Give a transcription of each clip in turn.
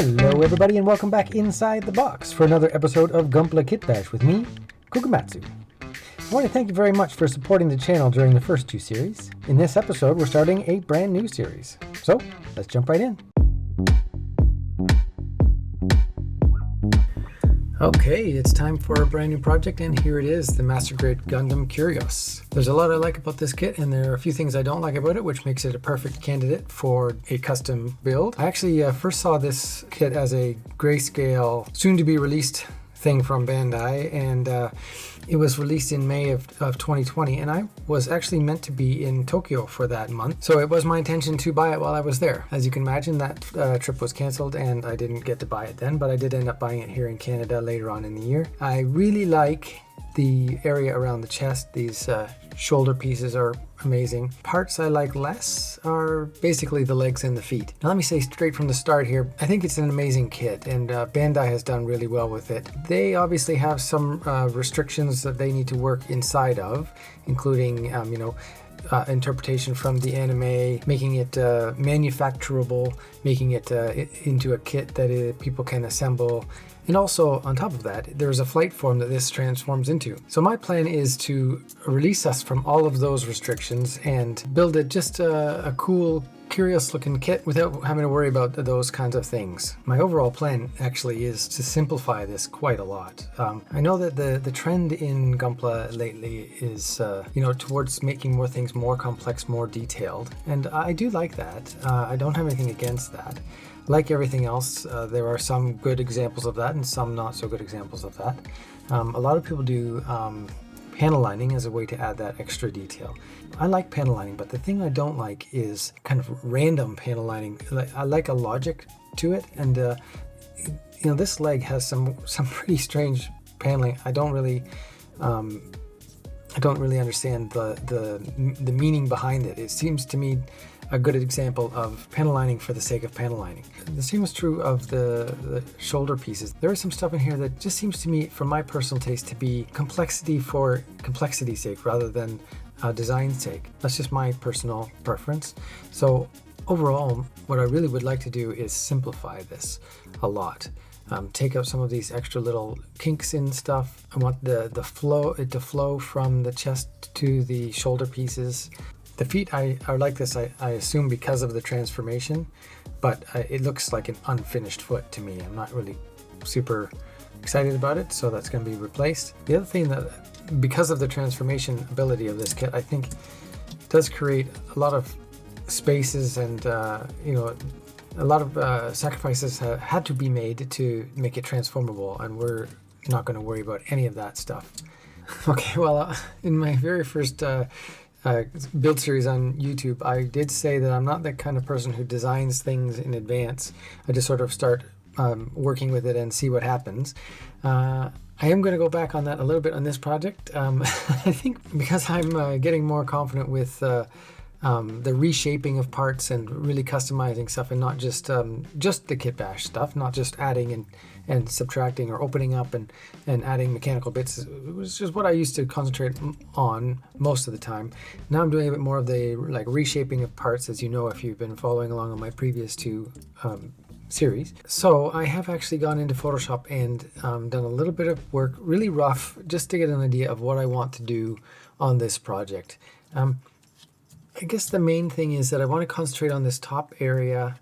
Hello everybody and welcome back inside the box for another episode of Gunpla Kitbash with me, Kukamatsu. I want to thank you very much for supporting the channel during the first two series. In this episode we're starting a brand new series. So let's jump right in. Okay, it's time for a brand new project, and here it is, the Master Grade Gundam Kyrios. There's a lot I like about this kit, and there are a few things I don't like about it, which makes it a perfect candidate for a custom build. I actually first saw this kit as a grayscale, soon-to-be-released thing from Bandai, and it was released in May of 2020, and I was actually meant to be in Tokyo for that month, so it was my intention to buy it while I was there. As you can imagine, that trip was cancelled and I didn't get to buy it then, but I did end up buying it here in Canada later on in the year. I really like the area around the chest. These shoulder pieces are amazing. Parts I like less are basically the legs and the feet. Now let me say straight from the start here, I think it's an amazing kit, and Bandai has done really well with it. They obviously have some restrictions that they need to work inside of, including interpretation from the anime, making it manufacturable, making it into a kit that people can assemble. And also, on top of that, there's a flight form that this transforms into. So my plan is to release us from all of those restrictions and build it just a cool, curious looking kit without having to worry about those kinds of things. My overall plan actually is to simplify this quite a lot. I know that the trend in Gunpla lately is towards making more things more complex, more detailed, and I do like that. I don't have anything against that. Like everything else, there are some good examples of that and some not so good examples of that. A lot of people do panel lining as a way to add that extra detail. I like panel lining, but the thing I don't like is kind of random panel lining. I like a logic to it, and this leg has some pretty strange paneling. I don't really understand the meaning behind it. It seems to me a good example of panel lining for the sake of panel lining. The same is true of the shoulder pieces. There is some stuff in here that just seems to me, from my personal taste, to be complexity for complexity's sake rather than design's sake. That's just my personal preference. So overall, what I really would like to do is simplify this a lot. Take out some of these extra little kinks in stuff. I want it to flow from the chest to the shoulder pieces. The feet I like this, I assume, because of the transformation, but it looks like an unfinished foot to me. I'm not really super excited about it, so that's going to be replaced. The other thing that, because of the transformation ability of this kit, I think does create a lot of spaces and a lot of sacrifices had to be made to make it transformable, and we're not going to worry about any of that stuff. Okay, well, in my very first build series on YouTube, I did say that I'm not the kind of person who designs things in advance. I just sort of start working with it and see what happens. I am going to go back on that a little bit on this project. I think because I'm getting more confident with the reshaping of parts and really customizing stuff, and not just the kitbash stuff, not just adding and subtracting or opening up and adding mechanical bits. It was just what I used to concentrate on most of the time. Now I'm doing a bit more of the reshaping of parts, as you know if you've been following along on my previous two series. So I have actually gone into Photoshop and done a little bit of work, really rough, just to get an idea of what I want to do on this project. I guess the main thing is that I want to concentrate on this top area,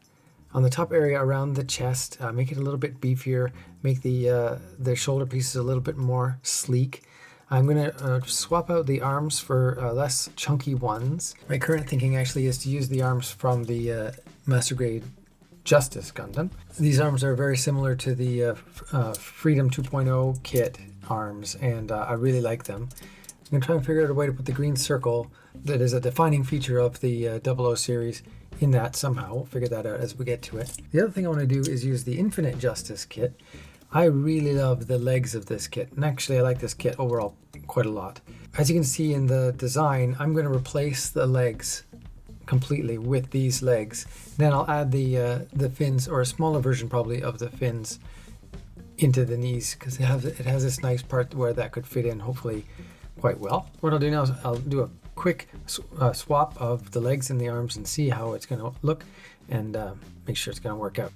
around the chest, make it a little bit beefier, make the shoulder pieces a little bit more sleek. I'm going to swap out the arms for less chunky ones. My current thinking actually is to use the arms from the Master Grade Justice Gundam. These arms are very similar to the Freedom 2.0 kit arms, and I really like them. I'm going to try and figure out a way to put the green circle that is a defining feature of the 00 series in that somehow. We'll figure that out as we get to it. The other thing I want to do is use the Infinite Justice kit. I really love the legs of this kit, and actually I like this kit overall quite a lot. As you can see in the design, I'm going to replace the legs completely with these legs. Then I'll add the fins, or a smaller version probably of the fins, into the knees, because it has this nice part where that could fit in hopefully quite well. What I'll do now is I'll do a quick swap of the legs and the arms and see how it's going to look, and make sure it's going to work out.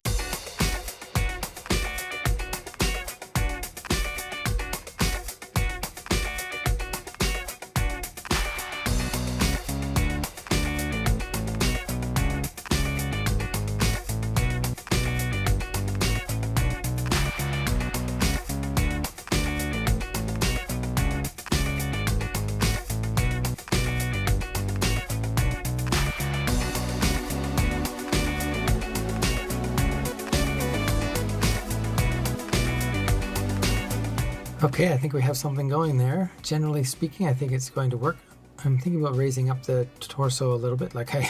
Okay, I think we have something going there. Generally speaking, I think it's going to work. I'm thinking about raising up the torso a little bit like I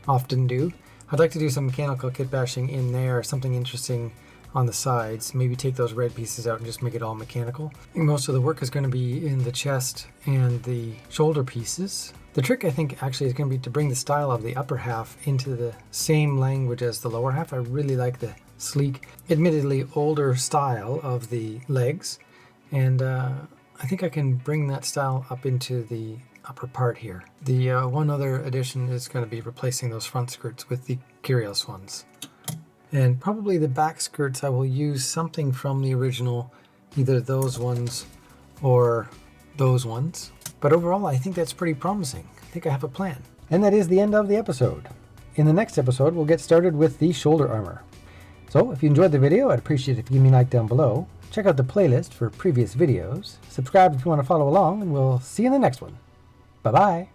often do. I'd like to do some mechanical kit bashing in there, something interesting on the sides. Maybe take those red pieces out and just make it all mechanical. I think most of the work is going to be in the chest and the shoulder pieces. The trick, I think, actually is going to be to bring the style of the upper half into the same language as the lower half. I really like the sleek, admittedly older style of the legs, and I think I can bring that style up into the upper part here. The one other addition is going to be replacing those front skirts with the Kyrios ones. And probably the back skirts I will use something from the original, either those ones or those ones. But overall, I think that's pretty promising. I think I have a plan. And that is the end of the episode. In the next episode, we'll get started with the shoulder armor. So if you enjoyed the video, I'd appreciate it if you give me a like down below. Check out the playlist for previous videos. Subscribe if you want to follow along, and we'll see you in the next one. Bye-bye.